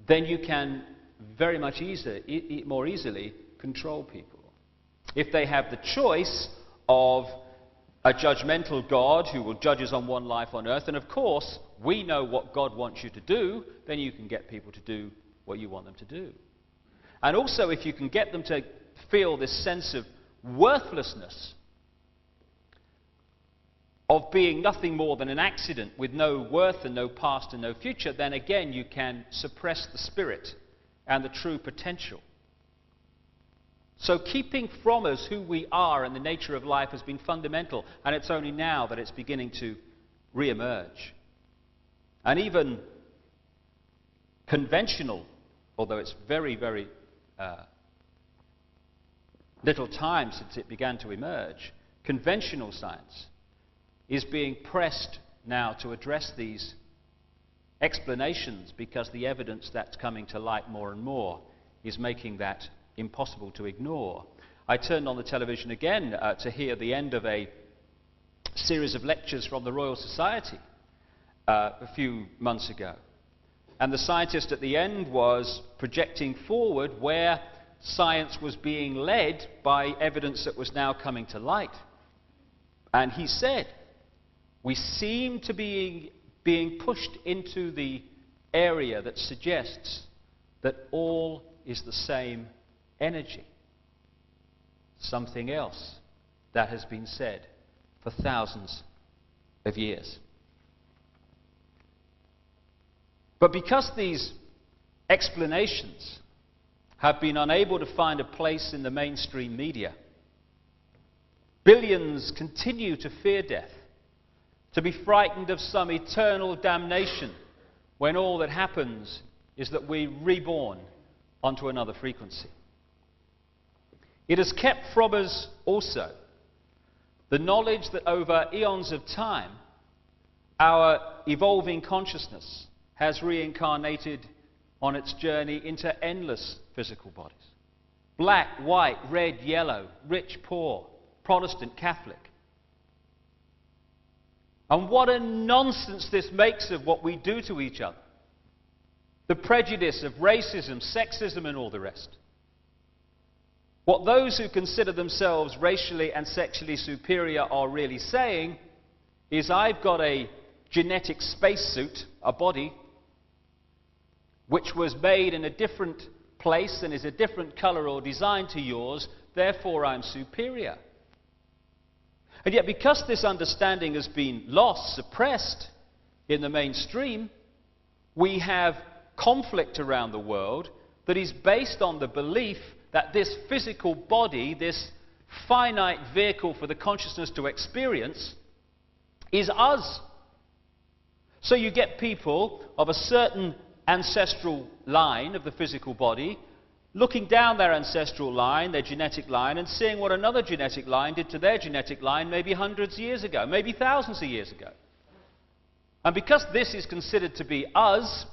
then you can very much more easily control people. If they have the choice of a judgmental God who will judge us on one life on earth, and of course we know what God wants you to do, then you can get people to do what you want them to do. And also, if you can get them to feel this sense of worthlessness, of being nothing more than an accident with no worth and no past and no future, then again you can suppress the spirit and the true potential. So keeping from us who we are and the nature of life has been fundamental, and it's only now that it's beginning to re-emerge. And even conventional, although it's very, very little time since it began to emerge, conventional science is being pressed now to address these explanations because the evidence that's coming to light more and more is making that impossible to ignore. I turned on the television again to hear the end of a series of lectures from the Royal Society a few months ago. And the scientist at the end was projecting forward where science was being led by evidence that was now coming to light. And he said, we seem to be being pushed into the area that suggests that all is the same energy. Something else that has been said for thousands of years. But because these explanations have been unable to find a place in the mainstream media, billions continue to fear death, to be frightened of some eternal damnation, when all that happens is that we're reborn onto another frequency. It has kept from us also the knowledge that over eons of time, our evolving consciousness has reincarnated on its journey into endless physical bodies. Black, white, red, yellow, rich, poor, Protestant, Catholic. And what a nonsense this makes of what we do to each other. The prejudice of racism, sexism, and all the rest. What those who consider themselves racially and sexually superior are really saying is, I've got a genetic spacesuit, a body, which was made in a different place and is a different color or design to yours, therefore I'm superior. And yet, because this understanding has been lost, suppressed in the mainstream, we have conflict around the world that is based on the belief that this physical body, this finite vehicle for the consciousness to experience, is us. So you get people of a certain ancestral line of the physical body looking down their ancestral line, their genetic line, and seeing what another genetic line did to their genetic line maybe hundreds of years ago, maybe thousands of years ago. And because this is considered to be us,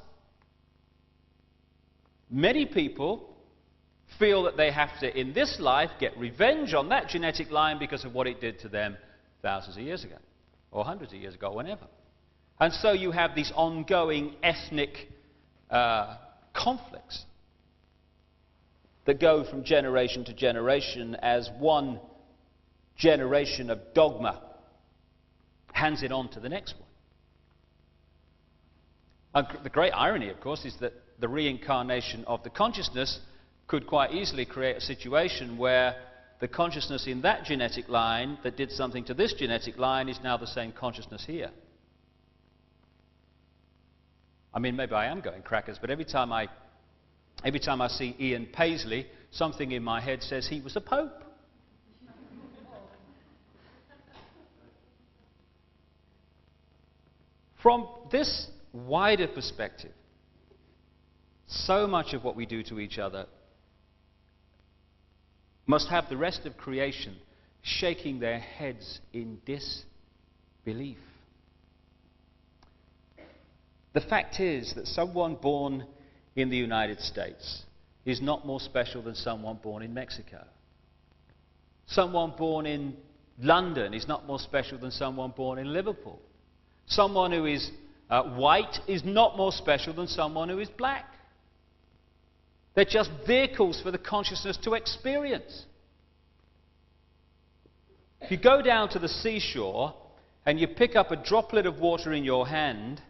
many people feel that they have to, in this life, get revenge on that genetic line because of what it did to them thousands of years ago, or hundreds of years ago, whenever. And so you have these ongoing ethnic conflicts that go from generation to generation as one generation of dogma hands it on to the next one. And the great irony, of course, is that the reincarnation of the consciousness could quite easily create a situation where the consciousness in that genetic line that did something to this genetic line is now the same consciousness here. I mean, maybe I am going crackers, but every time I see Ian Paisley, something in my head says he was a pope. From this wider perspective, so much of what we do to each other must have the rest of creation shaking their heads in disbelief. The fact is that someone born in the United States is not more special than someone born in Mexico. Someone born in London is not more special than someone born in Liverpool. Someone who is white is not more special than someone who is black. They're just vehicles for the consciousness to experience. If you go down to the seashore and you pick up a droplet of water in your hand,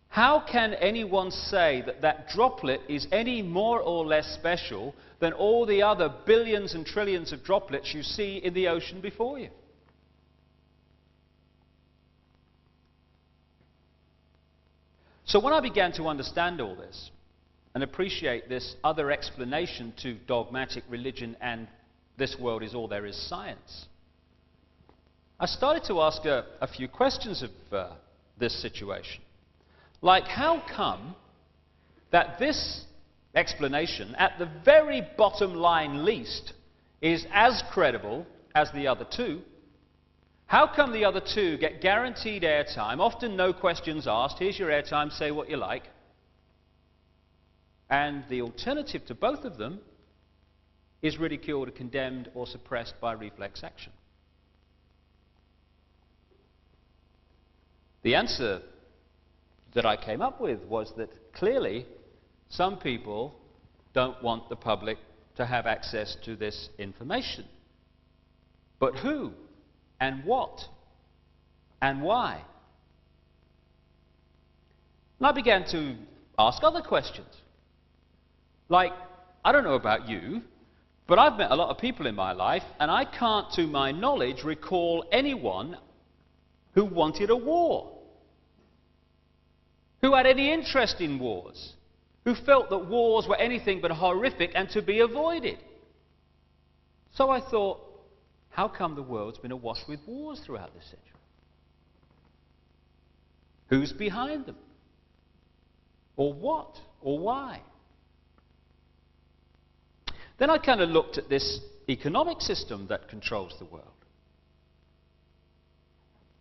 how can anyone say that that droplet is any more or less special than all the other billions and trillions of droplets you see in the ocean before you? So when I began to understand all this and appreciate this other explanation to dogmatic religion and this world is all there is science, I started to ask a few questions of this situation. Like, how come that this explanation, at the very bottom line least, is as credible as the other two? How come the other two get guaranteed airtime, often no questions asked, here's your airtime, say what you like, and the alternative to both of them is ridiculed or condemned or suppressed by reflex action? The answer that I came up with was that clearly some people don't want the public to have access to this information. But who and what and why? And I began to ask other questions. Like, I don't know about you, but I've met a lot of people in my life, and I can't, to my knowledge, recall anyone who wanted a war, who had any interest in wars, who felt that wars were anything but horrific and to be avoided. So I thought, how come the world's been awash with wars throughout this century? Who's behind them? Or what? Or why? Then I kind of looked at this economic system that controls the world.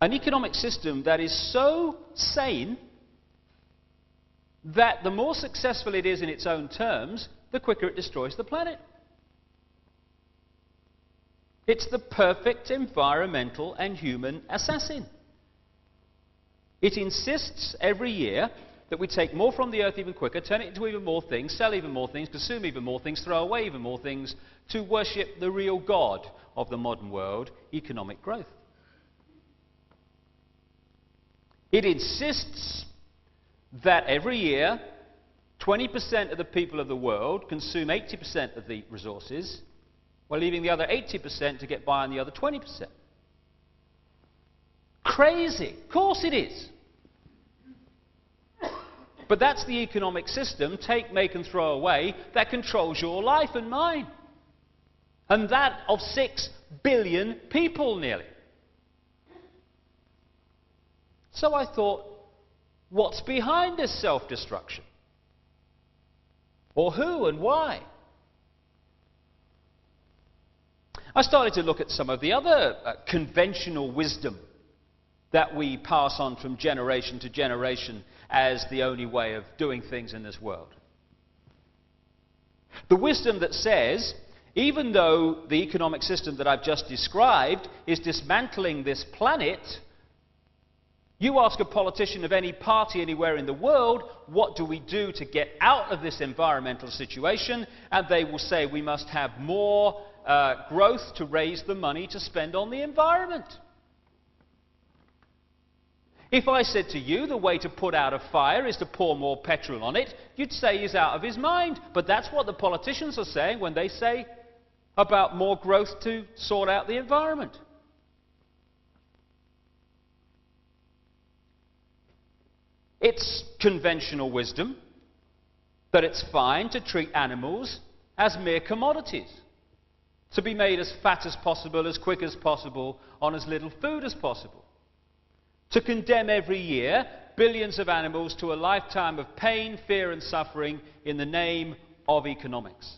An economic system that is so sane that the more successful it is in its own terms, the quicker it destroys the planet. It's the perfect environmental and human assassin. It insists every year that we take more from the earth even quicker, turn it into even more things, sell even more things, consume even more things, throw away even more things, to worship the real god of the modern world, economic growth. It insists that every year 20% of the people of the world consume 80% of the resources, while leaving the other 80% to get by on the other 20%. Crazy. Of course it is. But that's the economic system, take, make and throw away, that controls your life and mine. And that of 6 billion people nearly. So I thought, what's behind this self-destruction? Or who and why? I started to look at some of the other conventional wisdom that we pass on from generation to generation as the only way of doing things in this world. The wisdom that says, even though the economic system that I've just described is dismantling this planet, you ask a politician of any party anywhere in the world, what do we do to get out of this environmental situation? And they will say we must have more growth to raise the money to spend on the environment. If I said to you the way to put out a fire is to pour more petrol on it, you'd say he's out of his mind. But that's what the politicians are saying when they say about more growth to sort out the environment. It's conventional wisdom that it's fine to treat animals as mere commodities, to be made as fat as possible, as quick as possible, on as little food as possible. To condemn every year billions of animals to a lifetime of pain, fear and suffering in the name of economics.